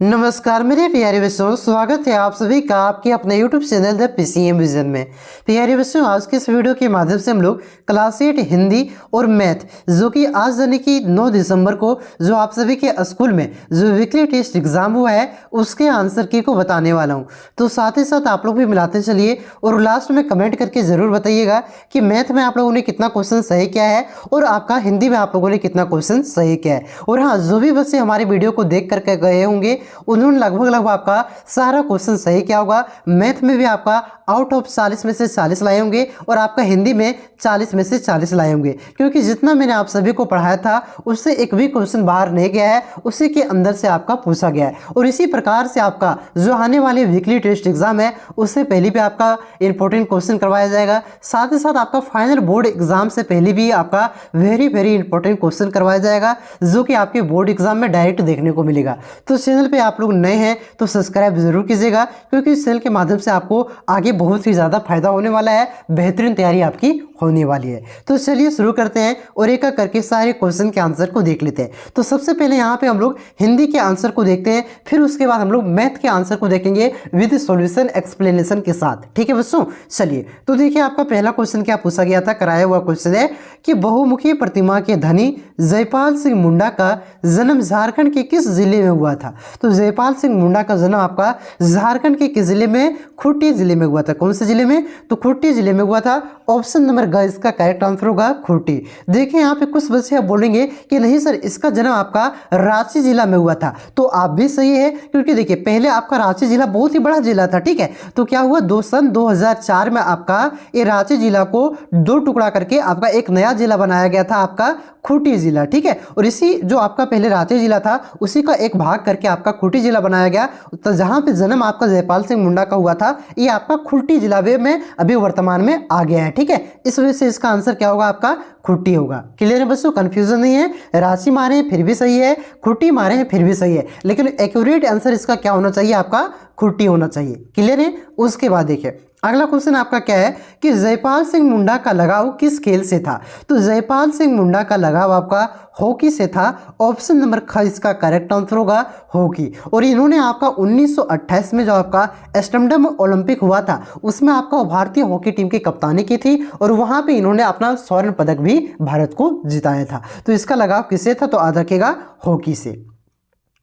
नमस्कार मेरे प्यारे बच्चों, स्वागत है आप सभी का आपके अपने YouTube channel the PCM vision में। प्यारे बच्चों, आज के इस वीडियो के माध्यम से हम लोग क्लास 8 हिंदी और मैथ जो कि आज यानी कि 9 दिसंबर को जो आप सभी के स्कूल में जो वीकली टेस्ट एग्जाम हुआ है उसके आंसर की को बताने वाला हूं। तो साथ ही साथ आप लोग भी मिलाते चलिए और लास्ट में कमेंट करके ज़रूर बताइएगा कि मैथ में आप लोगों ने कितना क्वेश्चन सही किया है और आपका हिंदी में आप लोगों ने कितना क्वेश्चन सही किया है। और हाँ, जो भी बच्चे हमारे वीडियो को देख करके गए होंगे उन्होंने लगभग आपका सारा क्वेश्चन सही किया होगा। मैथ में भी आपका आउट ऑफ 40 में से 40 लाए होंगे और आपका हिंदी में 40 में से 40 लाए होंगे, क्योंकि जितना मैंने आप सभी को पढ़ाया था उससे एक भी क्वेश्चन बाहर नहीं गया है, उसी के अंदर से आपका पूछा गया है। और इसी प्रकार से आपका जो आने वाले वीकली टेस्ट एग्जाम है उससे पहले भी आपका इंपॉर्टेंट क्वेश्चन करवाया जाएगा। साथ ही साथ आपका फाइनल बोर्ड एग्जाम से पहले भी आपका वेरी इंपॉर्टेंट क्वेश्चन करवाया जाएगा, जो कि आपके बोर्ड एग्जाम में डायरेक्ट देखने को मिलेगा। तो चैनल पे आप लोग नए हैं तो सब्सक्राइब जरूर कीजिएगा, क्योंकि इस चैनल के माध्यम से आपको आगे बहुत ही ज़्यादा फायदा होने वाला है, बेहतरीन तैयारी आपकी होने वाली है। तो चलिए शुरू करते हैं और एक एक करके सारे क्वेश्चन के आंसर को देख लेते हैं। तो सबसे पहले यहाँ पे हम लोग हिंदी के आंसर को देखते हैं, फिर उसके बाद हम लोग मैथ के आंसर को देखेंगे विद सॉल्यूशन एक्सप्लेनेशन के साथ। ठीक है बच्चों, चलिए तो देखिए आपका पहला क्वेश्चन क्या पूछा गया था, कराया हुआ क्वेश्चन है कि बहुमुखी प्रतिमा के धनी जयपाल सिंह मुंडा का जन्म झारखंड के किस जिले में हुआ था। तो जयपाल सिंह मुंडा का जन्म आपका झारखंड के किस जिले में, खूंटी जिले में हुआ था। कौन से जिले में, तो खूंटी जिले में हुआ था। ऑप्शन नंबर ग इसका करेक्ट आंसर होगा खूंटी। देखिए यहाँ पे कुछ बच्चे आप बोलेंगे कि नहीं सर इसका जन्म आपका रांची जिला में हुआ था, तो आप भी सही है, क्योंकि देखिए पहले आपका रांची जिला बहुत ही बड़ा जिला था। ठीक है, तो क्या हुआ, सन 2004 में आपका ये रांची जिला को 2 टुकड़ा करके आपका एक नया जिला बनाया गया था, आपका खूंटी जिला। ठीक है, और इसी जो आपका पहले रांची जिला था उसी का एक भाग करके आपका खूंटी जिला बनाया गया। तो जहां पे जन्म आपका जयपाल सिंह मुंडा का हुआ था ये आपका खूंटी जिला में अभी वर्तमान में आ गया है। ठीक है, इस वजह से इसका आंसर क्या होगा, आपका खूंटी होगा। क्लियर है बच्चों, कंफ्यूजन नहीं है। रांची मारे हैं फिर भी सही है, खूंटी मारे हैं फिर भी सही है, लेकिन एक्यूरेट आंसर इसका क्या होना चाहिए, आपका खूंटी होना चाहिए। क्लियर है। उसके बाद देखिए अगला क्वेश्चन आपका क्या है कि जयपाल सिंह मुंडा का लगाव किस खेल से था। तो जयपाल सिंह मुंडा का लगाव आपका हॉकी से था। ऑप्शन नंबर ख इसका करेक्ट आंसर होगा हॉकी। और इन्होंने आपका 1928 में जो आपका एम्स्टर्डम ओलंपिक हुआ था उसमें आपका भारतीय हॉकी टीम की कप्तानी की थी और वहां पे इन्होंने अपना स्वर्ण पदक भी भारत को जिताया था। तो इसका लगाव किससे था, तो याद रखिएगा हॉकी से।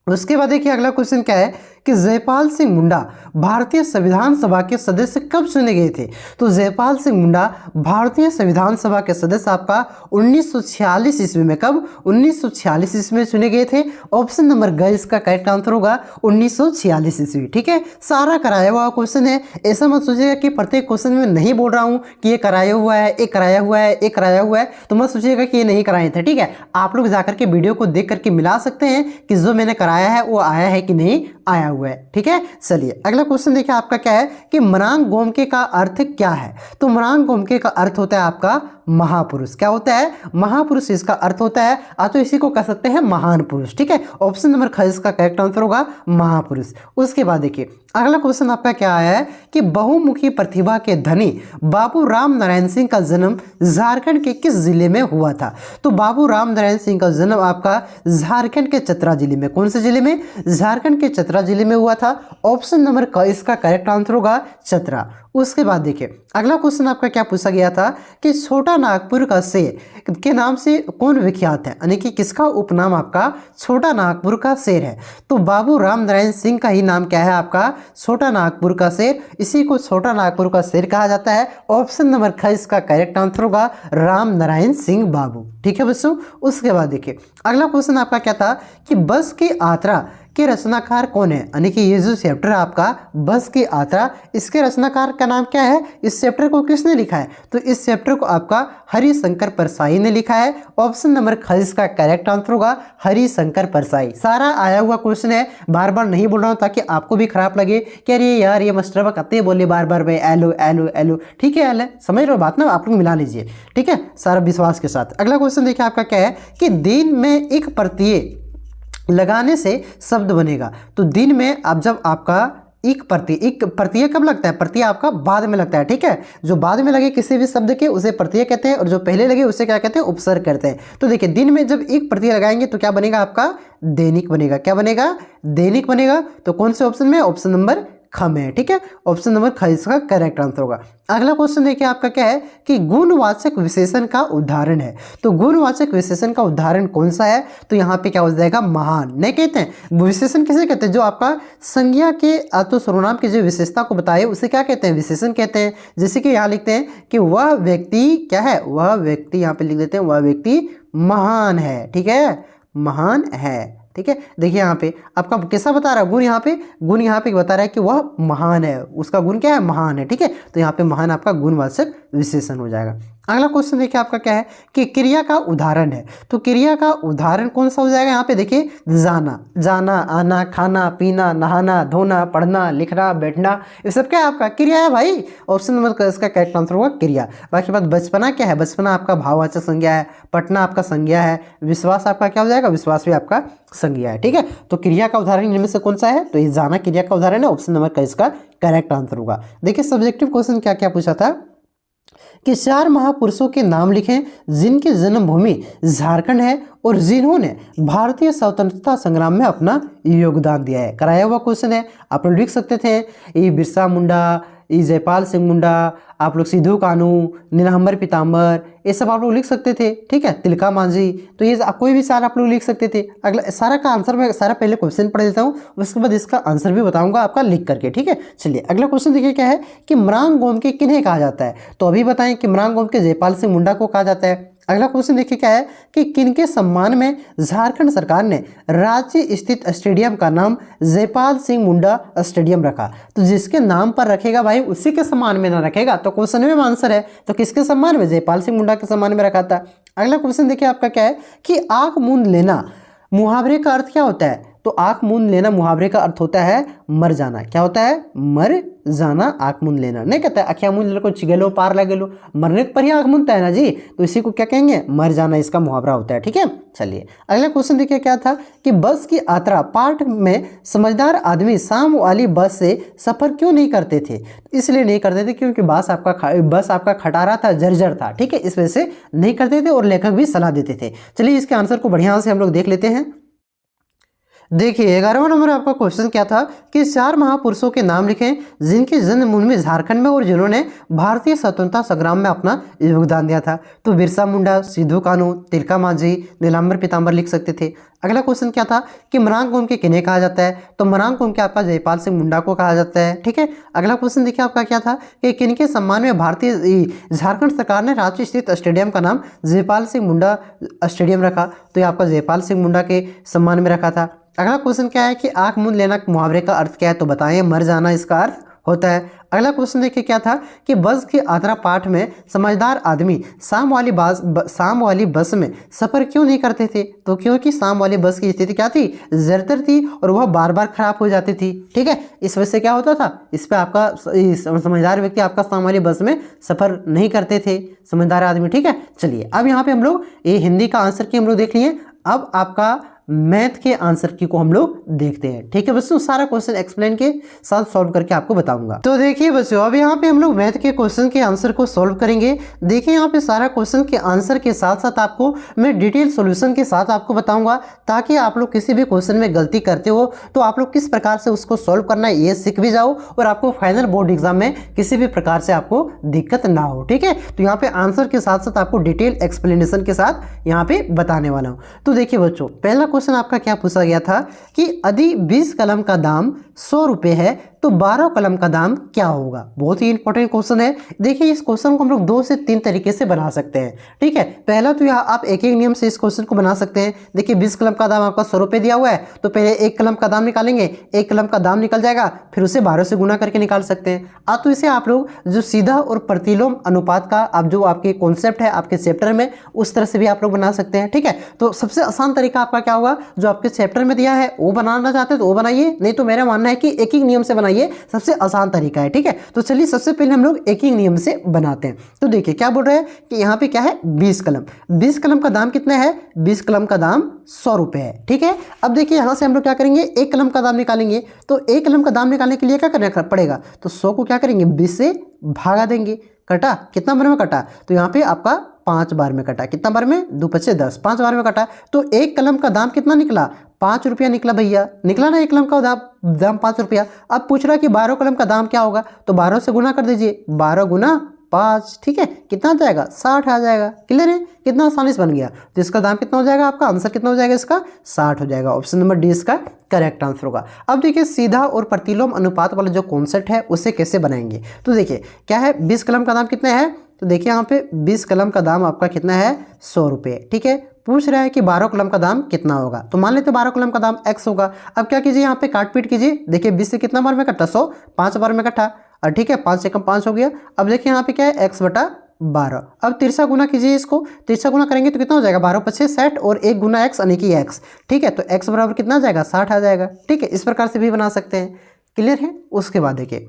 उसके बाद देखिए अगला क्वेश्चन क्या है कि जयपाल सिंह मुंडा भारतीय संविधान सभा के सदस्य कब चुने गए थे। तो जयपाल सिंह मुंडा भारतीय संविधान सभा के सदस्य आपका 1946 ईस्वी में, कब, 1946 ईस्वी में चुने गए थे। ऑप्शन नंबर ग इसका करेक्ट आंसर होगा 1946 ईस्वी। ठीक है, सारा कराया हुआ क्वेश्चन है, ऐसा मत सोचिएगा कि प्रत्येक क्वेश्चन में नहीं बोल रहा हूं कि ये कराया हुआ है, ये कराया हुआ है, ये कराया हुआ है, तो मत सोचिएगा कि ये नहीं कराए थे। ठीक है, आप लोग जाकर के वीडियो को देख करके मिला सकते हैं कि जो मैंने कराया है वो आया है कि नहीं आया हुआ है। ठीक है, चलिए अगला क्वेश्चन देखिए आपका क्या है कि मरांग गोमके का अर्थ क्या है। तो मरांग गोमके का अर्थ होता है आपका महापुरुष। क्या होता है, महापुरुष इसका अर्थ होता है, तो इसी को कह सकते हैं महान पुरुष। ठीक है, ऑप्शन नंबर ख इसका करेक्ट आंसर होगा महापुरुष। उसके बाद देखिए अगला क्वेश्चन आपका क्या आया है कि बहुमुखी प्रतिभा के धनी बाबू राम नारायण सिंह का जन्म झारखंड के किस जिले में हुआ था। तो बाबू राम नारायण सिंह का जन्म आपका झारखंड के चतरा जिले में, कौन से जिले में, झारखंड के चतरा जिले में हुआ था। ऑप्शन नंबर क इसका करेक्ट आंसर होगा चतरा। उसके बाद देखिए अगला क्वेश्चन आपका क्या पूछा गया था कि छोटा नागपुर का शेर के नाम से कौन विख्यात है, यानी कि किसका उपनाम आपका छोटा नागपुर का शेर है। तो बाबू राम नारायण सिंह का ही नाम क्या है, आपका छोटा नागपुर का शेर, इसी को छोटा नागपुर का शेर कहा जाता है। ऑप्शन नंबर ख इसका करेक्ट आंसर होगा राम नारायण सिंह बाबू। ठीक है बच्चों, उसके बाद देखिए अगला क्वेश्चन आपका क्या था कि बस की यात्रा के रचनाकार कौन है, यानी कि ये जो चैप्टर है आपका बस की यात्रा, इसके रचनाकार का नाम क्या है, इस चैप्टर को किसने लिखा है। तो इस चैप्टर को आपका हरिशंकर परसाई ने लिखा है। ऑप्शन नंबर ख इसका करेक्ट आंसर होगा हरिशंकर परसाई। सारा आया हुआ क्वेश्चन है, बार बार नहीं बोल रहा हूँ ताकि आपको भी खराब लगे कि अरे यार ये मास्टर कहते बोले बार बार भाई एलो एलो एलो। ठीक है, एल समझ रहे हो बात ना, आप लोग मिला लीजिए। ठीक है, सारा विश्वास के साथ। अगला क्वेश्चन देखिए आपका क्या है कि दिन में एक प्रत्यय लगाने से शब्द बनेगा। तो दिन में अब जब आपका एक प्रत्यय कब लगता है? प्रत्यय आपका बाद में लगता है, ठीक है। जो बाद में लगे किसी भी शब्द के उसे प्रत्यय कहते हैं, और जो पहले लगे उसे क्या कहते हैं? उपसर्ग कहते हैं। तो देखिए दिन में जब एक प्रत्यय लगाएंगे तो क्या बनेगा आपका? दैनिक बनेगा। क्या बनेगा? दैनिक बनेगा। तो कौन से ऑप्शन में? ऑप्शन नंबर ख में है, ठीक है। ऑप्शन नंबर ख इसका करेक्ट आंसर होगा। अगला क्वेश्चन देखिए आपका क्या है कि गुणवाचक विशेषण का उदाहरण है। तो गुणवाचक विशेषण का उदाहरण कौन सा है? तो यहाँ पे क्या हो जाएगा? महान। नहीं कहते हैं विशेषण किसे कहते हैं? जो आपका संज्ञा के तो सर्वनाम की जो विशेषता को बताए उसे क्या कहते हैं? विशेषण कहते हैं। जैसे कि यहाँ लिखते हैं कि वह व्यक्ति क्या है? वह व्यक्ति, यहाँ पे लिख देते हैं वह व्यक्ति महान है, ठीक है, महान है, ठीक है। देखिए यहाँ पे आपका कैसा बता रहा है? गुण यहाँ पे बता रहा है कि वह महान है, उसका गुण क्या है? महान है, ठीक है। तो यहाँ पे महान आपका गुणवाचक विशेषण हो जाएगा। अगला क्वेश्चन देखिए आपका क्या है कि क्रिया का उदाहरण है। तो क्रिया का उदाहरण कौन सा हो जाएगा? यहाँ पे देखिए जाना, जाना, आना, खाना, पीना, नहाना, धोना, पढ़ना, लिखना, बैठना, ये सब क्या है? आपका क्रिया है भाई। ऑप्शन नंबर इसका करेक्ट आंसर होगा क्रिया। बाकी बात बचपना क्या है? बचपना आपका भाववाचक संज्ञा है, पढ़ना आपका संज्ञा है, विश्वास आपका क्या हो जाएगा? विश्वास भी आपका संज्ञा है, ठीक है। तो क्रिया का उदाहरण इनमें से कौन सा है? तो ये जाना क्रिया का उदाहरण है। ऑप्शन नंबर का इसका करेक्ट आंसर होगा। देखिए सब्जेक्टिव क्वेश्चन क्या क्या पूछा था कि 4 महापुरुषों के नाम लिखें जिनकी जन्मभूमि झारखंड है और जिन्होंने भारतीय स्वतंत्रता संग्राम में अपना योगदान दिया है। कराया हुआ क्वेश्चन है, आप लोग लिख सकते थे ये बिरसा मुंडा, ये जयपाल सिंह मुंडा, आप लोग सिद्धू कानू, नीलांबर पीताम्बर, ये सब आप लोग लिख सकते थे, ठीक है, तिलका मांझी। तो ये कोई भी सारा आप लोग लिख सकते थे। अगला सारा का आंसर मैं सारा पहले क्वेश्चन पढ़ देता हूँ, उसके बाद इसका आंसर भी बताऊंगा आपका लिख करके, ठीक है। चलिए अगला क्वेश्चन देखिए क्या है कि मृगांक के किन्हें कहा जाता है? तो अभी बताएं कि मृगांक के जयपाल सिंह मुंडा को कहा जाता है। अगला क्वेश्चन देखिए क्या है कि किनके सम्मान में झारखंड सरकार ने रांची स्थित स्टेडियम का नाम जयपाल सिंह मुंडा स्टेडियम रखा? तो जिसके नाम पर रखेगा भाई उसी के सम्मान में ना रखेगा, तो क्वेश्चन में आंसर है। तो किसके सम्मान में? जयपाल सिंह मुंडा के सम्मान में रखा था। अगला क्वेश्चन देखिए आपका क्या है कि आंख मूंद लेना मुहावरे का अर्थ क्या होता है? तो आंख मूंद लेना मुहावरे का अर्थ होता है मर जाना। क्या होता है? मर जाना, आंख मूंद लेना। नहीं कहता है अखियां मूंद को चिगेलो पार लगेलो, मरने पर ही आंख मूंदता है ना जी, तो इसी को क्या कहेंगे? मर जाना, इसका मुहावरा होता है, ठीक है। चलिए अगला क्वेश्चन देखिए क्या था कि बस की यात्रा पाठ में समझदार आदमी शाम वाली बस से सफर क्यों नहीं करते थे? इसलिए नहीं करते थे क्योंकि बस आपका खटारा था, जर्जर था, ठीक है, इस वजह से नहीं करते थे और लेखक भी सलाह देते थे। चलिए इसके आंसर को बढ़िया से हम लोग देख लेते हैं। देखिए 11वां नंबर आपका क्वेश्चन क्या था कि 4 महापुरुषों के नाम लिखें जिनकी जन्मभूमि झारखंड में और जिन्होंने भारतीय स्वतंत्रता संग्राम में अपना योगदान दिया था। तो बिरसा मुंडा, सिद्धू कानू, तिलका मांझी, नीलांबर पीताम्बर लिख सकते थे। अगला क्वेश्चन क्या था कि मृगांक के किन्हें कहा जाता है? तो मृगांक के आपका जयपाल सिंह मुंडा को कहा जाता है, ठीक है। अगला क्वेश्चन देखिए आपका क्या था कि किनके सम्मान में भारतीय झारखंड सरकार ने रांची स्थित स्टेडियम का नाम जयपाल सिंह मुंडा स्टेडियम रखा? तो ये आपका जयपाल सिंह मुंडा के सम्मान में रखा था। अगला क्वेश्चन क्या है कि आंख मूंद लेना मुहावरे का अर्थ क्या है? तो बताएं, मर जाना इसका अर्थ होता है। अगला क्वेश्चन देखिए क्या था कि बस की यात्रा पाठ में समझदार आदमी शाम वाली बस में सफर क्यों नहीं करते थे? तो क्योंकि शाम वाली बस की स्थिति क्या थी? जर्जर थी और वह बार बार खराब हो जाती थी, ठीक है। इस वजह से क्या होता था, इस पे आपका समझदार व्यक्ति आपका शाम वाली बस में सफर नहीं करते थे, समझदार आदमी, ठीक है। चलिए अब यहाँ पे हम लोग ये हिंदी का आंसर की हम लोग देख लिए। अब आपका मैथ के आंसर की को हम लोग देखते हैं, ठीक है बच्चों। सारा क्वेश्चन एक्सप्लेन के साथ सॉल्व करके आपको बताऊंगा। तो देखिए बच्चों अब यहाँ पे हम लोग मैथ के क्वेश्चन के आंसर को सॉल्व करेंगे। देखिए यहाँ पे सारा क्वेश्चन के आंसर के साथ साथ आपको मैं डिटेल सॉल्यूशन के साथ आपको बताऊंगा, ताकि आप लोग किसी भी क्वेश्चन में गलती करते हो तो आप लोग किस प्रकार से उसको सॉल्व करना है ये सीख भी जाओ, और आपको फाइनल बोर्ड एग्जाम में किसी भी प्रकार से आपको दिक्कत ना हो, ठीक है। तो यहाँ पे आंसर के साथ साथ आपको डिटेल एक्सप्लेनेशन के साथ यहाँ पे बताने वाला हूँ। तो देखिए बच्चों पहला क्वेश्चन आपका क्या पूछा गया था कि यदि 20 कलम का दाम 100 रुपये है तो 12 कलम का दाम क्या होगा? बहुत ही इंपॉर्टेंट क्वेश्चन है। देखिए इस क्वेश्चन को हम लोग 2 से 3 तरीके से बना सकते हैं, ठीक है। पहला तो यहाँ आप एक नियम से इस क्वेश्चन को बना सकते हैं। देखिए 20 कलम का दाम आपका 100 रुपये दिया हुआ है, तो पहले 1 कलम का दाम निकालेंगे, 1 कलम का दाम निकल जाएगा, फिर उसे 12 से गुना करके निकाल सकते हैं। तो इसे आप लोग जो सीधा और प्रतिलोम अनुपात का आप जो आपके कॉन्सेप्ट है आपके चैप्टर में, उस तरह से भी आप लोग बना सकते हैं, ठीक है। तो सबसे आसान तरीका आपका क्या होगा, जो आपके चैप्टर में दिया है वो बनाना चाहते हैं तो वो बनाइए, नहीं तो मेरा मानना है कि एक ही नियम से बनाइए। ये सबसे आसान तरीका है, ठीक है। तो चलिए सबसे पहले हम लोग एक ही नियम से बनाते हैं। तो देखिए क्या बोल रहे हैं कि यहाँ पे क्या है 20 कलम, 20 कलम का दाम कितना है, 20 कलम का दाम 100 रुपये है, ठीक है। अब देखिए यहाँ से हम लोग क्या करेंगे, एक कलम का दाम निकालेंगे। तो एक कलम का दाम निकालने के लिए क्या करना पड़ेगा, तो 100 को क्या करेंगे 20 से भागा देंगे। कटा, कितना बार में कटा, तो यहाँ पे आपका 5 बार में कटा। कितना बार में, 2 5 10, 5 बार में कटा। तो एक कलम का दाम कितना निकला, 5 रुपया निकला भैया, निकला ना एक कलम का दाम 5 रुपया। अब पूछ रहा है कि 12 कलम का दाम क्या होगा, तो 12 से गुना कर दीजिए, 12 गुना 5, ठीक है, कितना आ जाएगा 60 आ जाएगा। क्लियर है, कितना आसानी से बन गया। तो इसका दाम कितना हो जाएगा, आपका आंसर कितना हो जाएगा, इसका 60 हो जाएगा। ऑप्शन नंबर डी इसका करेक्ट आंसर होगा। अब देखिए सीधा और प्रतिलोम अनुपात वाला जो कॉन्सेप्ट है उसे कैसे बनाएंगे। तो देखिए क्या है, 20 कलम का दाम कितना है, तो देखिए यहाँ पे 20 कलम का दाम आपका कितना है 100 रुपये, ठीक है। पूछ रहा है कि 12 कलम का दाम कितना होगा, तो मान लेते 12 कलम का दाम x होगा। अब क्या कीजिए, यहाँ पे काट पीट कीजिए। देखिए 20 से कितना बार में कटा, 100, 5 बार में कटा, और ठीक है 5 से कम 5 हो गया। अब देखिए यहाँ पे क्या है x बटा 12। अब तिरछा गुना कीजिए, इसको तिरछा गुना करेंगे तो कितना हो जाएगा, 12 5 60 और 1 गुना x यानी कि x, ठीक है। तो x बराबर कितना आ जाएगा, 60 आ जाएगा, ठीक है। इस प्रकार से भी बना सकते हैं। क्लियर है। उसके बाद देखिए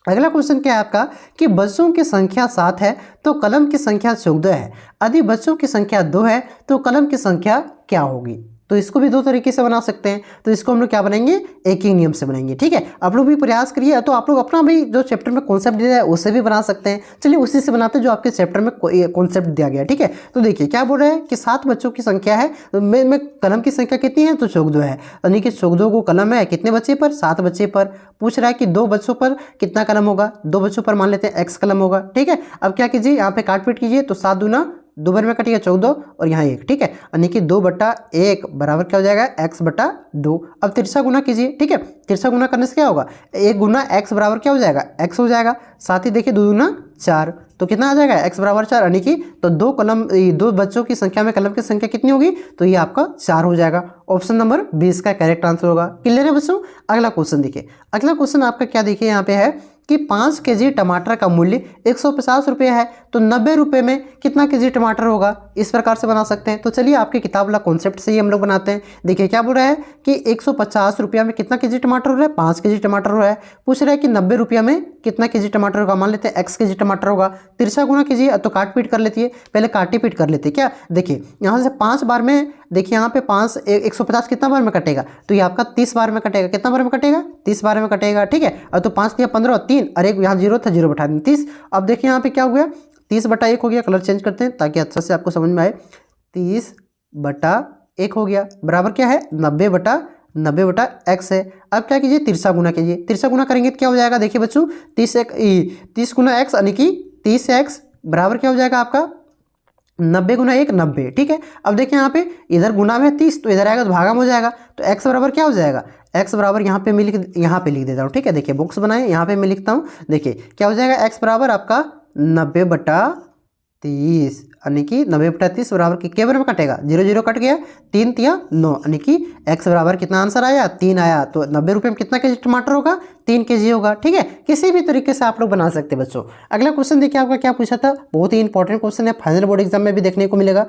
अगला क्वेश्चन क्या है आपका कि बच्चों की संख्या 7 है तो कलम की संख्या 14 है, यदि बच्चों की संख्या 2 है तो कलम की संख्या क्या होगी। तो इसको भी दो तरीके से बना सकते हैं। तो इसको हम लोग क्या बनाएंगे, एक ही नियम से बनाएंगे, ठीक है। आप लोग भी प्रयास करिए, तो आप लोग अपना भी जो चैप्टर में कॉन्सेप्ट दिया है उससे भी बना सकते हैं। चलिए उसी से बनाते हैं जो आपके चैप्टर में कॉन्सेप्ट दिया गया, ठीक है। तो देखिए क्या बोल रहे हैं कि 7 बच्चों की संख्या है, में कलम की संख्या कितनी है, तो 14 है, यानी कि 14 को कलम है कितने बच्चे पर, 7 बच्चे पर। पूछ रहा है कि 2 बच्चों पर कितना कलम होगा, 2 बच्चों पर मान लेते हैं x कलम होगा, ठीक है। अब क्या कीजिए, यहाँ पे काट पीट कीजिए, तो 7 दूना 2 बार में कटिएगा 14 और यहाँ 1, ठीक है, यानी कि 2 बटा 1 बराबर क्या हो जाएगा, x बटा 2। अब तिरछा गुना कीजिए, ठीक है। तिरछा गुना करने से क्या होगा, 1 गुना x बराबर क्या हो जाएगा, x हो जाएगा। साथ ही देखिए 2 दूना 4, तो कितना आ जाएगा, x बराबर 4, यानी कि तो 2 बच्चों की संख्या में कलम की संख्या कितनी होगी, तो ये आपका 4 हो जाएगा। ऑप्शन नंबर 20 का करेक्ट आंसर होगा। क्लियर है बच्चों। अगला क्वेश्चन देखिए, अगला क्वेश्चन आपका क्या देखिए यहाँ पे है कि 5 केजी टमाटर का मूल्य 150 रुपये है, तो 90 रुपये में कितना केजी टमाटर होगा। इस प्रकार से बना सकते हैं। तो चलिए आपकी किताब वाला कॉन्सेप्ट से ही हम लोग बनाते हैं। देखिए क्या बोल रहा है कि 150 रुपया में कितना केजी टमाटर हो रहा है, 5 केजी टमाटर हो रहा है। पूछ रहा है कि 90 रुपया में कितना केजी टमाटर होगा, मान लेते हैं x केजी टमाटर होगा। तिरछा गुना कीजिए, तो काट पीट कर लेती है, पहले काटी पीट कर लेते क्या। देखिए यहाँ से 5 बार में, देखिए यहाँ पे 5 150 कितना बार में कटेगा, तो ये आपका 30 बार में कटेगा। कितना बार में कटेगा, 30 बार में कटेगा, ठीक है। और तो 5 दिया 15 3, अरे यहाँ 0 था, 0 बैठा दें 30। अब देखिए यहाँ पे क्या हो गया, 30 बटा 1 हो गया। कलर चेंज करते हैं ताकि अच्छा से आपको समझ में आए। 30 बटा 1 हो गया, बराबर क्या है 90 बटा x है। अब क्या कीजिए, तिरछा गुना कीजिए। तिरछा गुना करेंगे तो क्या हो जाएगा, देखिए बच्चों 30 गुना x यानी कि 30x बराबर क्या हो जाएगा आपका 90 गुना 1 90, ठीक है। अब देखिए यहाँ पे इधर गुना में 30, तो इधर आएगा तो भागा में हो जाएगा। तो x बराबर क्या हो जाएगा, x बराबर यहाँ पे लिख देता हूँ, ठीक है। देखिए बॉक्स बनाए, यहाँ पे मैं लिखता हूँ। देखिए क्या हो जाएगा, x बराबर आपका 90 बटा 30, यानी कि 90 बटा 30 बराबर के बार में कटेगा, 0 0 कट गया, 3 तिया 9, यानी कि x बराबर कितना आंसर आया, 3 आया। तो 90 रुपये में कितना केजी टमाटर होगा, 3 केजी होगा, ठीक है। किसी भी तरीके से आप लोग बना सकते हैं बच्चों। अगला क्वेश्चन देखिए आपका क्या पूछा था, बहुत ही इंपॉर्टेंट क्वेश्चन है, फाइनल बोर्ड एग्जाम में भी देखने को मिलेगा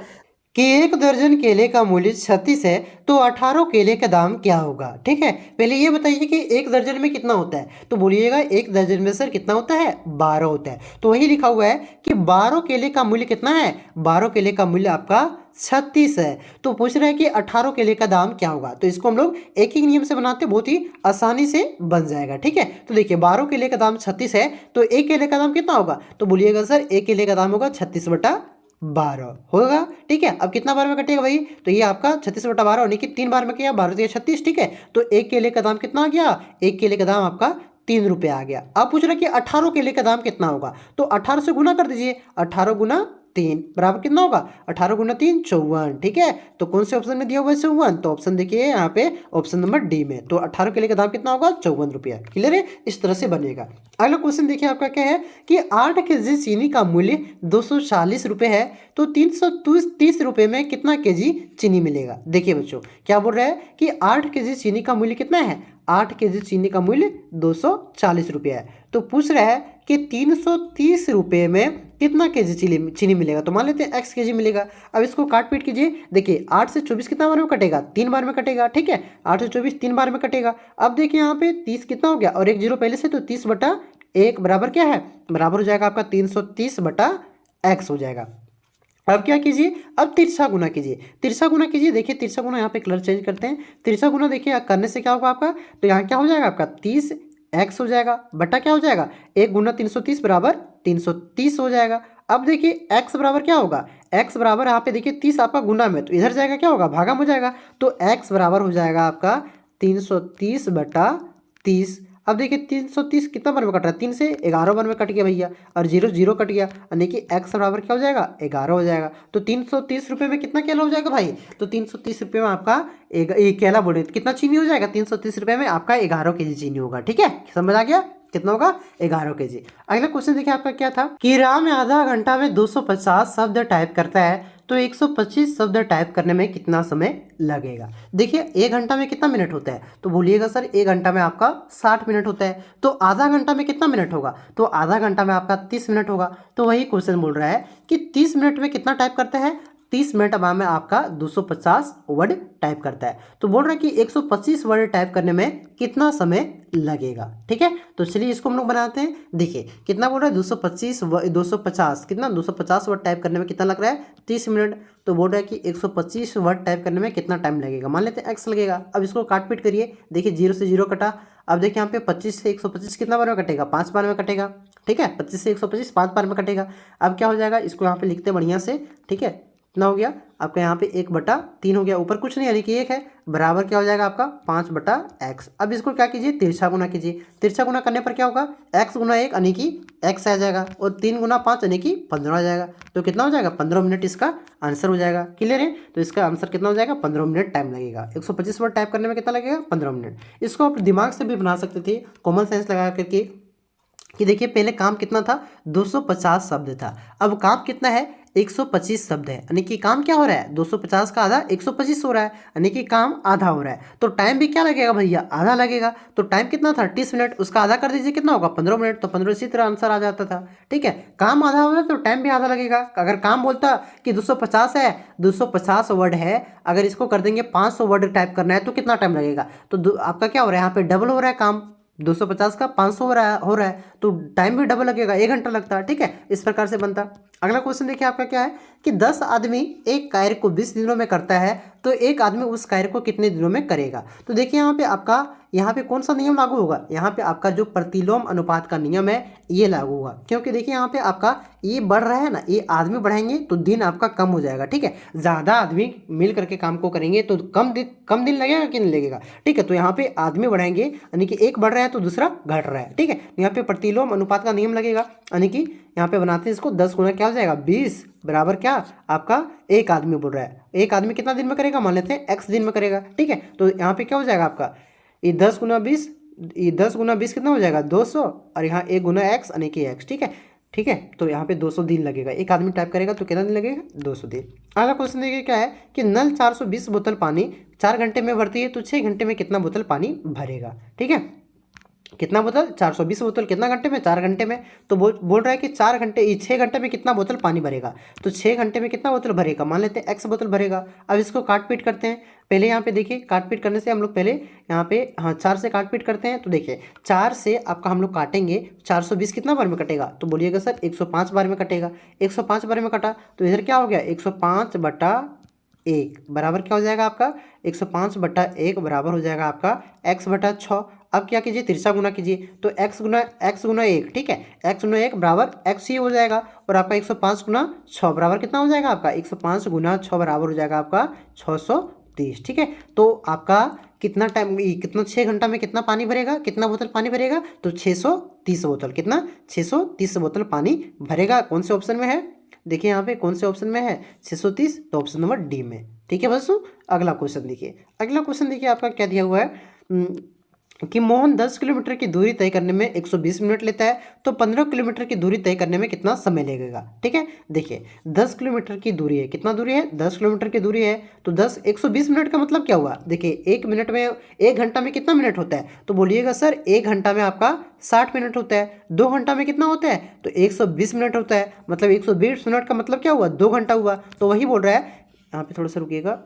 कि 1 दर्जन केले का मूल्य 36 है तो 18 केले का दाम क्या होगा। ठीक है, पहले ये बताइए कि 1 दर्जन में कितना होता है, तो बोलिएगा 1 दर्जन में सर कितना होता है, 12 होता है। तो वही लिखा हुआ है कि 12 केले का मूल्य कितना है, 12 केले का मूल्य आपका 36 है। तो पूछ रहा है कि 18 केले का दाम क्या होगा। तो इसको हम लोग एक ही नियम से बनाते हैं, बहुत ही आसानी से बन जाएगा। ठीक है, तो देखिए 12 केले का दाम 36 है तो 1 केले का दाम कितना होगा, तो बोलिएगा सर 1 केले का दाम होगा 36/12 होगा। ठीक है, अब कितना बार में कटेगा भाई, तो ये आपका 36/12 यानी कि 3 बार में किया, 12 या 36। ठीक है, तो 1 केले का दाम कितना आ गया, 1 केले का दाम आपका 3 रुपये आ गया। अब पूछ रहा है कि 18 केले का दाम कितना होगा, तो 18 से गुना कर दीजिए, 18 गुना 3 बराबर कितना होगा, 18 गुना 3 54। ठीक है, तो कौन से ऑप्शन में दिया हुआ है 54, तो ऑप्शन देखिए यहाँ पे ऑप्शन नंबर डी में। तो 18 केले का दाम कितना होगा, 54 रुपया। क्लियर है, इस तरह से बनेगा। अगला क्वेश्चन देखिए आपका क्या है कि 8 केजी चीनी का मूल्य 240 रुपये है तो 330 रुपये में कितना केजी चीनी मिलेगा। देखिए बच्चों क्या बोल रहा है कि 8 केजी चीनी का मूल्य कितना है, 8 केजी चीनी का मूल्य 240 रुपये है। तो पूछ रहा है कि 330 रुपये में कितना केजी चीनी मिलेगा, तो मान लेते हैं x केजी मिलेगा। अब इसको काट पीट कीजिए, देखिए 8 से 24 कितना बार में कटेगा, 3 बार में कटेगा, ठीक है, 8 से 24 3 बार में कटेगा। अब देखिए यहाँ पे 30 कितना हो गया और एक जीरो पहले से, तो 30/1 बराबर क्या है, बराबर हो जाएगा आपका 330/x हो जाएगा। अब क्या कीजिए, अब तिरछा गुना कीजिए, तिरछा गुना कीजिए। देखिए तिरछा गुना, यहाँ पे कलर चेंज करते हैं। तिरछा गुना देखिए करने से क्या होगा आपका, तो यहाँ क्या हो जाएगा आपका 30x हो जाएगा, बटा क्या हो जाएगा 1 गुना 330 बराबर 330 हो जाएगा। अब देखिए x बराबर क्या होगा, x बराबर यहाँ पे देखिए 30 आपका गुना में, तो इधर जाएगा क्या होगा, भागा में हो जाएगा, तो x बराबर हो जाएगा आपका 330/30। अब देखिए 330 कितना बार में कट रहा है, 3 से 11 बार में कट गया भैया, और 0 0 कट गया, यानी कि x बराबर क्या हो जाएगा 11 हो जाएगा। तो 330 रुपये में कितना केला हो जाएगा भाई, तो 330 रुपये में आपका केला बोले कितना चीनी हो जाएगा, 330 रुपये में आपका 11 केजी चीनी होगा। ठीक है, समझ आ गया, कितना होगा 11 केजी। अगला क्वेश्चन देखिए आपका क्या था कि राम आधा घंटा में 250 शब्द टाइप करता है, तो 125 शब्द टाइप करने में कितना समय लगेगा। देखिए 1 घंटा में कितना मिनट होता है, तो बोलिएगा सर 1 घंटा में आपका 60 मिनट होता है, तो आधा घंटा में कितना मिनट होगा, तो आधा घंटा में आपका 30 मिनट होगा। तो वही क्वेश्चन बोल रहा है कि 30 मिनट में कितना टाइप करता है, 30 मिनट में आपका 250 वर्ड टाइप करता है। तो बोल रहा है कि 125 वर्ड टाइप करने में कितना समय लगेगा। ठीक है, तो चलिए इसको हम लोग बनाते हैं। देखिए कितना बोल रहा है 250 कितना 250 वर्ड टाइप करने में कितना लग रहा है 30 मिनट। तो बोल रहा है कि 125 वर्ड टाइप करने में कितना टाइम लगेगा, मान लेते हैं x लगेगा। अब इसको काट पीट करिए, देखिए 0 से 0 कटा। अब देखिए यहाँ पे 25 से 125 कितना बार में कटेगा, 5 बार में कटेगा। ठीक है, 25 से 125 5 बार में कटेगा। अब क्या हो जाएगा, इसको यहाँ पे लिखते हैं बढ़िया से। ठीक है, कितना हो गया आपका यहाँ पे 1/3 हो गया, ऊपर कुछ नहीं यानी कि 1 है, बराबर क्या हो जाएगा आपका 5/x। अब इसको क्या कीजिए, तिरछा गुना कीजिए। तिरछा गुना करने पर क्या होगा, x गुना 1 यानी कि x आ जाएगा, और 3 गुना 5 यानी कि 15 आ जाएगा। तो कितना हो जाएगा 15 मिनट इसका आंसर हो जाएगा। क्लियर है, तो इसका आंसर कितना हो जाएगा 15 मिनट टाइम लगेगा। 125 वर्ड टाइप करने में कितना लगेगा 15 मिनट। इसको आप दिमाग से भी बना सकते थे, कॉमन सेंस लगा करके, कि देखिए पहले काम कितना था 250 शब्द था, अब काम कितना है 125 शब्द है, यानी कि काम क्या हो रहा है 250 का आधा 125 हो रहा है, यानी कि काम आधा हो रहा है। तो टाइम भी क्या लगेगा भैया, आधा लगेगा। तो टाइम कितना था 30 मिनट, उसका आधा कर दीजिए कितना होगा 15 मिनट, तो 15 इसी तरह आंसर आ जाता था। ठीक है, काम आधा हो रहा है तो टाइम भी आधा लगेगा। अगर काम बोलता कि 250 है, 250 वर्ड है, अगर इसको कर देंगे 500 वर्ड टाइप करना है तो कितना टाइम लगेगा, तो आपका क्या हो रहा है यहाँ पे डबल हो रहा है काम, 250 का 500 हो रहा है, तो टाइम भी डबल लगेगा, 1 घंटा लगता है। ठीक है, इस प्रकार से बनता। अगला क्वेश्चन देखिए आपका क्या है कि 10 आदमी एक कार्य को 20 दिनों में करता है, तो एक आदमी उस कार्य को कितने दिनों में करेगा। तो देखिए यहाँ पे आपका यहाँ पे कौन सा नियम लागू होगा, यहाँ पे आपका जो प्रतिलोम अनुपात का नियम है ये लागू होगा, क्योंकि देखिए यहाँ पे आपका ये बढ़ रहा है ना, ये आदमी बढ़ाएंगे तो दिन आपका कम हो जाएगा। ठीक है, ज़्यादा आदमी मिल करके काम को करेंगे तो कम दिन लगेगा कि नहीं लगेगा। ठीक है, तो यहाँ पे आदमी बढ़ाएंगे यानी कि एक बढ़ रहा है तो दूसरा घट रहा है। ठीक है, यहाँ पे प्रतिलोम अनुपात का नियम लगेगा, यानी कि यहाँ पे बनाते हैं इसको 10 गुना क्या हो जाएगा 20 बराबर क्या आपका एक आदमी बोल रहा है, एक आदमी कितना दिन में करेगा, मान लेते हैं x दिन में करेगा। ठीक है, तो यहाँ पे क्या हो जाएगा आपका ये 10 गुना 20, ये 10 गुना 20 कितना हो जाएगा 200, और यहाँ 1 गुना x यानी कि x। ठीक है, ठीक है, तो यहाँ पे 200 दिन लगेगा, एक आदमी टाइप करेगा तो कितना दिन लगेगा 200 दिन। अगला क्वेश्चन देखिए क्या है कि नल 420 बोतल पानी 4 घंटे में भरती है, तो 6 घंटे में कितना बोतल पानी भरेगा। ठीक है, कितना बोतल 420 बोतल कितना घंटे में 4 घंटे में, तो बोल रहा है कि 4 घंटे 6 घंटे में कितना बोतल पानी भरेगा, तो 6 घंटे में कितना बोतल भरेगा, मान लेते हैं x बोतल भरेगा। अब इसको काट पीट करते हैं, पहले यहाँ पे देखिए काट पीट करने से हम लोग पहले यहाँ पे 4 से काट पीट करते हैं, तो देखिए 4 से आपका हम लोग काटेंगे 420 कितना बार में कटेगा, तो बोलिएगा सर 105 बार में कटेगा। 105 बार में कटा तो इधर क्या हो गया 105/1 बराबर क्या हो जाएगा आपका 105/1 बराबर हो जाएगा आपका x/6। अब क्या कीजिए तिरछा गुना कीजिए, तो x गुना 1। ठीक है, x गुना 1 बराबर x ही हो जाएगा, और आपका 105 गुना 6 बराबर कितना हो जाएगा आपका 105 गुना 6 बराबर हो जाएगा आपका 630। ठीक है, तो आपका कितना टाइम कितना 6 घंटा में कितना पानी भरेगा, कितना बोतल पानी भरेगा, तो 630 बोतल, कितना 630 बोतल पानी भरेगा। कौन से ऑप्शन में है, देखिए यहाँ पे कौन से ऑप्शन में है 630, तो ऑप्शन नंबर डी में। ठीक है बस, अगला क्वेश्चन देखिए, अगला क्वेश्चन देखिए आपका क्या दिया हुआ है कि मोहन 10 किलोमीटर की दूरी तय करने में 120 मिनट लेता है, तो 15 किलोमीटर की दूरी तय करने में कितना समय लगेगा। ठीक है, देखिए 10 किलोमीटर की दूरी है, कितना दूरी है, 10 किलोमीटर की दूरी है, तो 120 मिनट का मतलब क्या हुआ, देखिए 1 मिनट में, 1 घंटा में कितना मिनट होता है, तो बोलिएगा सर 1 घंटा में आपका 60 मिनट होता है। 2 घंटा में कितना होता है, तो 120 मिनट होता है, मतलब 120 मिनट का मतलब क्या हुआ, 2 घंटा हुआ। तो वही बोल रहा है, यहाँ पे थोड़ा सा रुकिएगा,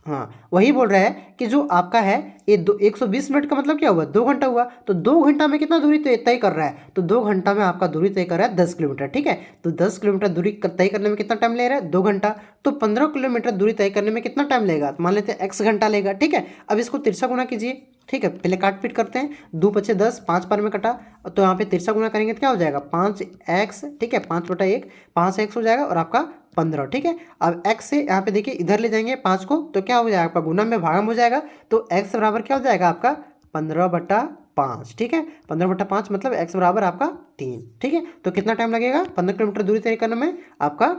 हाँ वही बोल रहा है कि जो आपका है ये 120 मिनट का मतलब क्या हुआ, 2 घंटा हुआ। तो 2 घंटा में कितना दूरी तय कर रहा है, तो 2 घंटा में आपका दूरी तय कर रहा है 10 किलोमीटर। ठीक है, तो 10 किलोमीटर दूरी तय करने में कितना टाइम ले रहा है, 2 घंटा। तो 15 किलोमीटर दूरी तय करने में कितना टाइम लेगा, तो मान लेते हैं x घंटा लेगा। ठीक है, अब इसको तिरछा गुना कीजिए। ठीक है, पहले काट पीट करते हैं, 2×5 = 10, 5 बार में कटा, तो यहाँ पे तिरछा गुना करेंगे तो क्या हो जाएगा 5x। ठीक है, 5/1, 5x हो जाएगा और आपका 15। ठीक है, अब x से यहाँ पे देखिए इधर ले जाएंगे 5 को, तो क्या हो जाएगा आपका गुना में भागम हो जाएगा, तो x बराबर क्या हो जाएगा आपका 15/5। ठीक है, 15/5 मतलब x बराबर आपका 3। ठीक है, तो कितना टाइम लगेगा 15 किलोमीटर दूरी तय करने में, आपका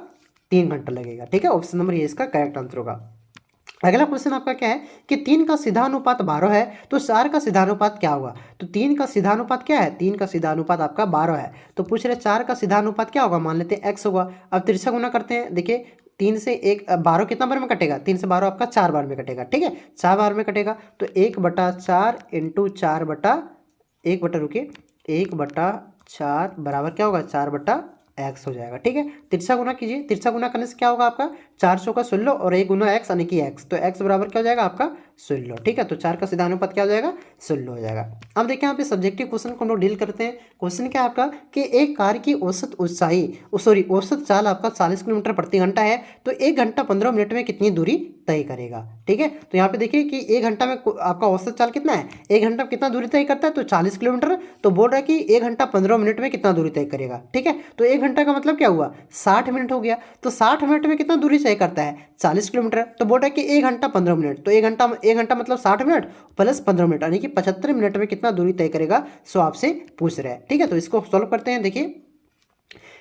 3 घंटा लगेगा। ठीक है, ऑप्शन नंबर ये इसका करेक्ट आंसर होगा। अगला क्वेश्चन आपका क्या है कि 3 का सीधानुपात 12 है, तो 4 का सीधानुपात क्या होगा। तो 3 का सीधानुपात क्या है, 3 का सीधानुपात आपका 12 है, तो पूछ रहे 4 का सीधानुपात क्या होगा, मान लेते हैं x होगा। अब तिरछा गुना करते हैं, देखिए 3 से 1 12 कितना बार में कटेगा, 3 से 12 आपका 4 बार में कटेगा। ठीक है, 4 बार में कटेगा, तो 1/4 इंटू 4 बटा 1 बटा रुकिए 1/4 बराबर क्या होगा 4/x हो जाएगा। ठीक है, तिरछा गुना कीजिए, तिरछा गुना करने से क्या होगा आपका 400 का 16 और 1 गुना x यानी कि x, तो x बराबर क्या हो जाएगा आपका 16। ठीक है, तो 4 का सीधानुपात क्या हो जाएगा 16 हो जाएगा। अब देखिए यहाँ पे सब्जेक्टिव क्वेश्चन को हम लोग डील करते हैं। क्वेश्चन क्या है आपका कि एक कार की औसत ऊंचाई औसत चाल आपका 40 किलोमीटर प्रति घंटा है, तो 1 घंटा 15 मिनट में कितनी दूरी तय करेगा। ठीक है, तो यहाँ पे देखिए कि 1 घंटा में आपका औसत चाल कितना है, 1 घंटा में कितना दूरी तय करता है, तो 40 किलोमीटर। तो बोल रहा है कि 1 घंटा 15 मिनट में कितना दूरी तय करेगा। ठीक है, तो 1 घंटा का मतलब क्या हुआ 60 मिनट हो गया, तो 60 मिनट में कितना दूरी तय करता है 40 किलोमीटर। तो बोल रहा है कि 1 घंटा 15 मिनट, तो 1 घंटा मतलब 60 मिनट प्लस 15 मिनट यानी कि 75 मिनट में कितना दूरी तय करेगा, सो आपसे पूछ रहा है। ठीक है, तो इसको सॉल्व करते हैं। देखिए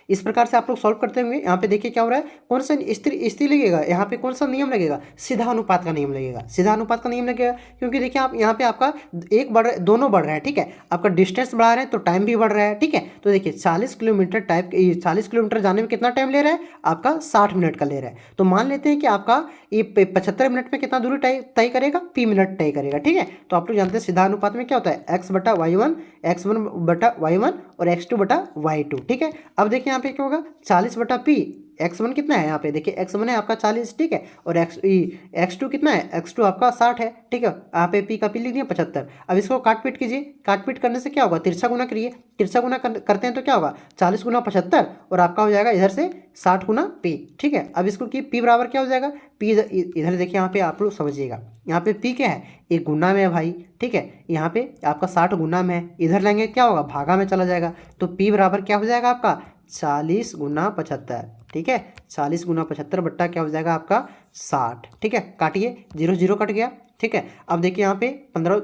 इस प्रकार से आप लोग सॉल्व करते होंगे। यहाँ पे देखिए क्या हो रहा है, कौन सा स्थिर लगेगा, यहाँ पे कौन सा नियम लगेगा, सीधा अनुपात का नियम लगेगा, सीधा अनुपात का नियम लगेगा। क्योंकि देखिए आप यहाँ पे आपका एक बढ़ रहा, दोनों बढ़ रहा है। ठीक है, आपका डिस्टेंस बढ़ा रहे हैं तो टाइम भी बढ़ रहा है। ठीक है, तो देखिए 40 किलोमीटर जाने में कितना टाइम ले रहा है, आपका 60 मिनट का ले रहा है। तो मान लेते हैं कि आपका ये 75 मिनट में कितना दूरी तय करेगा, p मिनट तय करेगा। ठीक है, तो आप लोग जानते हैं सीधा अनुपात में क्या होता है x/y1, x1/y1 और x2/y2। ठीक है, अब देखिए यहाँ पे क्या होगा 40/p, x1 कितना है, यहाँ पे देखिए x1 है आपका 40। ठीक है, और x2 कितना है, x2 आपका 60 है। ठीक है, यहाँ पे p का p लिख दिया 75। अब इसको काट पीट कीजिए, काट पीट करने से क्या होगा, तिरछा गुना करिए, तिरछा गुना करते हैं तो क्या होगा 40 गुना 75 और आपका हो जाएगा इधर से 60 गुना p। ठीक है, अब इसको कि p बराबर क्या हो जाएगा, p इधर देखिए यहाँ पे आप लोग समझिएगा, यहाँ पे p क्या है, एक गुना में है भाई। ठीक है, यहाँ पे आपका 60 गुना में है, इधर लेंगे क्या होगा भागा में चला जाएगा, तो p बराबर क्या हो जाएगा आपका 40 गुना 75। ठीक है, 40 गुना 75 बट्टा क्या हो जाएगा आपका 60। ठीक है, काटिए, 0 0 कट गया। ठीक है, अब देखिए यहाँ पे 15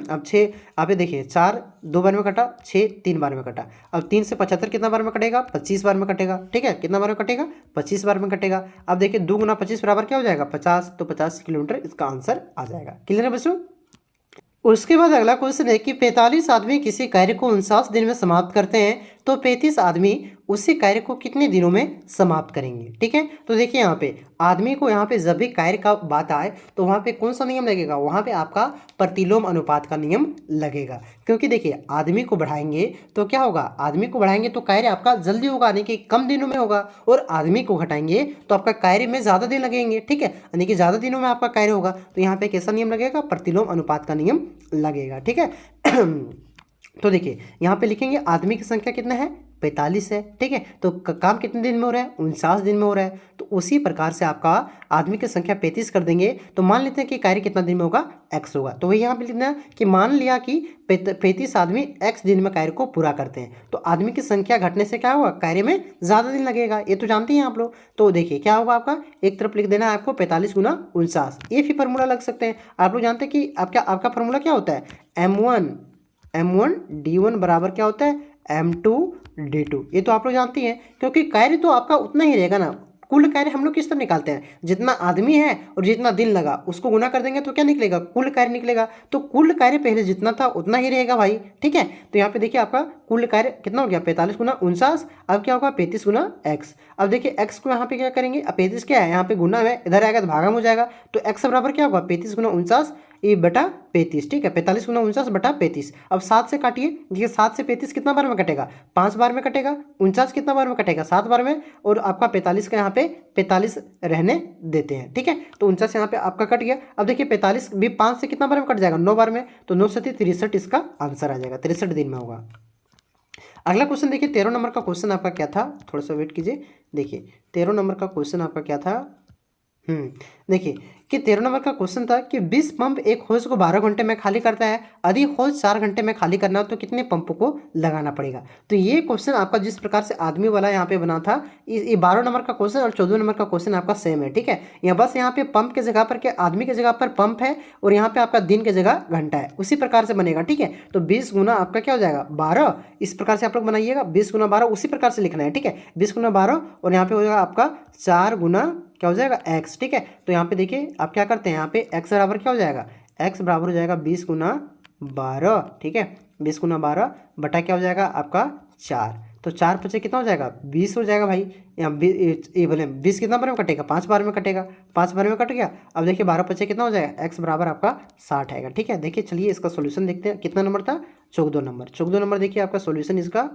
अब 6, यहाँ पे देखिए 4 2 बार में कटा, 6 3 बार में कटा। अब 3 से 75 कितना बार में कटेगा, 25 बार में कटेगा। ठीक है, कितना बार में कटेगा 25 बार में कटेगा। अब देखिए 2 गुना 25 बराबर क्या हो जाएगा 50, तो 50 किलोमीटर इसका आंसर आ जाएगा। क्लियर है बच्चों। उसके बाद अगला क्वेश्चन है कि 45 आदमी किसी कार्य को 49 दिन में समाप्त करते हैं, तो 35 आदमी उसी कार्य को कितने दिनों में समाप्त करेंगे। ठीक है, तो देखिए यहाँ पे आदमी को यहाँ पे जब भी कार्य का बात आए तो वहाँ पे कौन सा नियम लगेगा, वहाँ पे आपका प्रतिलोम अनुपात का नियम लगेगा। क्योंकि देखिए आदमी को बढ़ाएंगे तो क्या होगा, आदमी को बढ़ाएंगे तो कार्य आपका जल्दी होगा यानी कि कम दिनों में होगा, और आदमी को घटाएंगे तो आपका कार्य में ज़्यादा दिन लगेंगे। ठीक है, यानी कि ज़्यादा दिनों में आपका कार्य होगा, तो यहाँ पे कैसा नियम लगेगा, प्रतिलोम अनुपात का नियम लगेगा। ठीक है तो देखिए यहाँ पे लिखेंगे आदमी की संख्या कितना है 45 है। ठीक है, तो काम कितने दिन में हो रहा है 49 दिन में हो रहा है, तो उसी प्रकार से आपका आदमी की संख्या 35 कर देंगे, तो मान लेते हैं कि कार्य कितना दिन में होगा x होगा। तो वही यहाँ पे लिखना है कि मान लिया कि 35 आदमी x दिन में कार्य को पूरा करते हैं, तो आदमी की संख्या घटने से क्या होगा, कार्य में ज़्यादा दिन लगेगा, ये तो जानते हैं आप लोग। तो देखिए क्या होगा, आपका एक तरफ लिख देना है आपको 45 गुना 49, ये भी फार्मूला लग सकते हैं। आप लोग जानते हैं कि आपका फार्मूला क्या होता है, m1 d1 बराबर क्या होता है m2 d2, ये तो आप लोग जानती हैं। क्योंकि कार्य तो आपका उतना ही रहेगा ना, कुल कार्य हम लोग किस तरह निकालते हैं, जितना आदमी है और जितना दिन लगा उसको गुना कर देंगे तो क्या निकलेगा, कुल कार्य निकलेगा। तो कुल कार्य पहले जितना था उतना ही रहेगा भाई, ठीक है। तो यहाँ पे देखिए आपका कुल कार्य कितना हो गया, 45 गुना 49, अब क्या होगा 35 गुना एक्स। अब देखिए एक्स को यहाँ पे क्या करेंगे, अब 35 क्या है, यहाँ पे गुना है, इधर आएगा तो भागा में हो जाएगा, तो एक्स बराबर क्या होगा 35 गुना 49 ये बटा 35, ठीक है। 45 गुना 49 बटा 35। अब 7 से काटिए, देखिए 7 से 35 कितना बार में कटेगा, 5 बार में कटेगा। 49 कितना बार में कटेगा, 7 बार में। और आपका 45 का यहाँ पे 45 रहने देते हैं, ठीक है। तो 49 यहाँ पे आपका कट गया। अब देखिए 45 भी 5 से कितना बार में कट जाएगा, 9 बार में। तो 9 से 63 इसका आंसर आ जाएगा, 63 दिन में होगा। अगला क्वेश्चन देखिए 13 नंबर का क्वेश्चन आपका क्या था, थोड़ा सा वेट कीजिए। देखिए 13 नंबर का क्वेश्चन आपका क्या था, देखिए कि 13 नंबर का क्वेश्चन था कि 20 पंप एक होज को 12 घंटे में खाली करता है, यदि होज 4 घंटे में खाली करना हो तो कितने पंप को लगाना पड़ेगा। तो ये क्वेश्चन आपका जिस प्रकार से आदमी वाला यहाँ पे बना था, ये 12 नंबर का क्वेश्चन और 14 नंबर का क्वेश्चन आपका सेम है, ठीक है। यहाँ बस यहाँ पे पंप के जगह पर क्या, आदमी के जगह पर पंप है और यहाँ पे आपका दिन के जगह घंटा है, उसी प्रकार से बनेगा, ठीक है। तो 20 गुना आपका क्या हो जाएगा 12, इस प्रकार से आप लोग बनाइएगा, 20 गुना 12 उसी प्रकार से लिखना है, ठीक है। 20 गुना 12 और यहाँ पे हो जाएगा आपका 4 गुना क्या हो जाएगा एक्स, ठीक है। तो यहाँ पे देखिए आप क्या करते हैं, यहाँ पे एक्स बराबर क्या हो जाएगा, एक्स बराबर हो जाएगा 20 गुना 12, ठीक है। 20 गुना 12 बटा क्या हो जाएगा आपका 4, तो 4 पचे कितना हो जाएगा 20 हो जाएगा भाई। यहाँ ये बोले 20 कितना बार में कटेगा, 5 बार में कटेगा, 5 बार में कट गया। अब देखिए 12 पचे कितना हो जाएगा, एक्स बराबर आपका 60 आएगा, ठीक है। देखिए चलिए इसका सोल्यूशन देखते हैं, कितना नंबर था 14 नंबर। 14 नंबर देखिए आपका सोल्यूशन इसका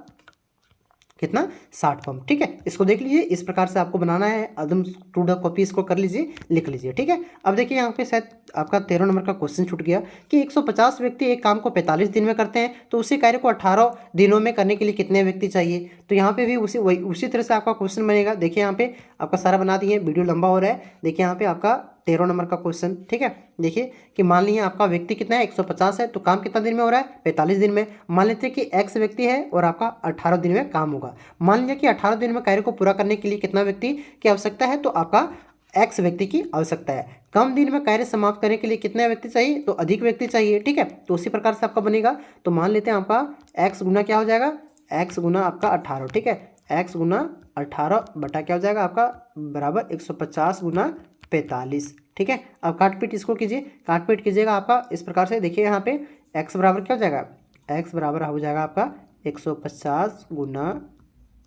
कितना 60 पंप, ठीक है। इसको देख लीजिए, इस प्रकार से आपको बनाना है, एकदम टू द कॉपी इसको कर लीजिए, लिख लीजिए, ठीक है। अब देखिए यहाँ पे शायद आपका 13 नंबर का क्वेश्चन छूट गया कि 150 व्यक्ति एक काम को 45 दिन में करते हैं, तो उसी कार्य को 18 दिनों में करने के लिए कितने व्यक्ति चाहिए। तो यहाँ पे भी उसी तरह से आपका क्वेश्चन बनेगा। देखिए यहाँ पे आपका सारा बना दिए, वीडियो लंबा हो रहा है। देखिए यहाँ पे आपका 13 नंबर का क्वेश्चन, ठीक है। देखिए कि मान लीजिए आपका व्यक्ति कितना है 150 है, तो काम कितना दिन में हो रहा है 45 दिन में। मान लेते हैं कि एक्स व्यक्ति है और आपका 18 दिन में काम होगा। मान लीजिए कि 18 दिन में कार्य को पूरा करने के लिए कितना व्यक्ति की आवश्यकता है, तो आपका एक्स व्यक्ति की आवश्यकता है। कम दिन में कार्य समाप्त करने के लिए कितने व्यक्ति चाहिए, तो अधिक व्यक्ति चाहिए, ठीक है। तो उसी प्रकार से आपका बनेगा। तो मान लेते हैं आपका एक्स गुना क्या हो जाएगा, एक्स गुना आपका 18, ठीक है। एक्स गुना 18 बटा क्या हो जाएगा आपका बराबर 150 गुना 45, ठीक है। अब काट पीट इसको कीजिए, काट पीट कीजिएगा आपका इस प्रकार से। देखिए यहाँ पे एक्स बराबर क्या हो जाएगा, एक्स बराबर हो जाएगा आपका 150 गुना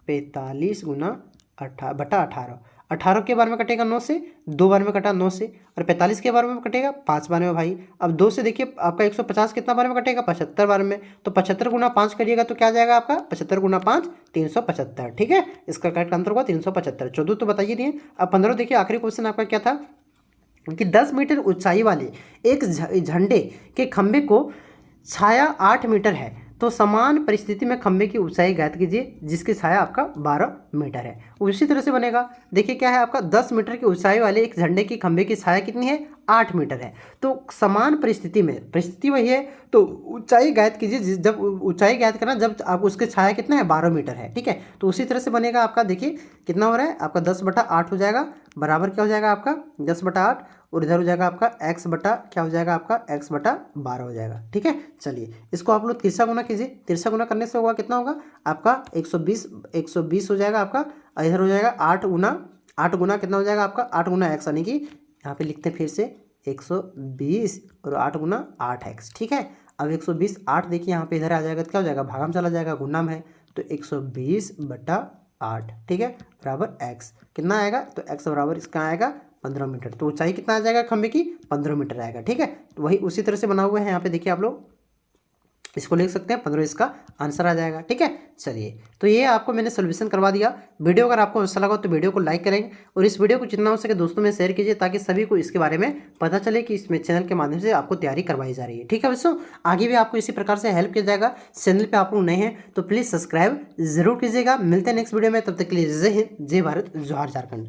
45 गुना 18 18 के बार में कटेगा 9 से, 2 बार में कटा 9 से, और 45 के बार में कटेगा 5 बार में भाई। अब 2 से देखिए आपका 150 कितना बार में कटेगा 75 बार में। तो 75 गुना 5 करिएगा तो क्या आ जाएगा आपका 75 गुना 5 375, ठीक है। इसका करेक्ट आंसर होगा 375। 14 तो बताइए दिए। अब 15 देखिए आखिरी क्वेश्चन आपका क्या था कि 10 मीटर ऊंचाई वाले एक झंडे के खंभे को छाया 8 मीटर है, तो समान परिस्थिति में खंभे की ऊंचाई ज्ञात कीजिए जिसकी छाया आपका 12 मीटर है। उसी तरह से बनेगा। देखिए क्या है आपका 10 मीटर की ऊंचाई वाले एक झंडे की खंभे की छाया कितनी है 8 मीटर है, तो समान परिस्थिति में, परिस्थिति वही है, तो ऊंचाई ज्ञात कीजिए। जब ऊंचाई ज्ञात करना जब आप उसके छाया कितना है 12 मीटर है, ठीक है। तो उसी तरह से बनेगा आपका। देखिए कितना हो रहा है आपका 10/8 हो जाएगा, बराबर क्या हो जाएगा आपका 10/8, और इधर हो जाएगा आपका x बटा क्या हो जाएगा आपका x/12 हो जाएगा, ठीक है। चलिए इसको आप लोग तिरछा गुना कीजिए। तिरछा गुना करने से होगा कितना होगा आपका 120 हो जाएगा आपका। इधर हो जाएगा 8 गुना कितना हो जाएगा आपका 8 गुना x, यानी कि यहाँ पे लिखते हैं फिर से 120 और 8 गुना 8x, ठीक है। अब 120 8 देखिए यहाँ पे इधर आ जाएगा तो क्या हो जाएगा भागा में चला जाएगा, गुना में है, तो 120/8, ठीक है, बराबर x कितना आएगा, तो x बराबर इसका आएगा 15 मीटर। तो ऊंचाई कितना आ जाएगा खंभे की 15 मीटर आएगा, ठीक है। तो वही उसी तरह से बना हुआ है यहाँ पे। देखिए आप लोग इसको लिख सकते हैं 15, इसका आंसर आ जाएगा, ठीक है। चलिए तो ये आपको मैंने सोल्यूशन करवा दिया। वीडियो अगर आपको अच्छा लगा तो वीडियो को लाइक करें और इस वीडियो को जितना हो सके दोस्तों में शेयर कीजिए, ताकि सभी को इसके बारे में पता चले कि इसमें चैनल के माध्यम से आपको तैयारी करवाई जा रही है, ठीक है दोस्तों। आगे भी आपको इसी प्रकार से हेल्प किया जाएगा। चैनल पर आप लोग नए हैं तो प्लीज़ सब्सक्राइब जरूर कीजिएगा। मिलते हैं नेक्स्ट वीडियो में, तब तक के लिए जय हिंद, जय भारत, जोहार झारखंड।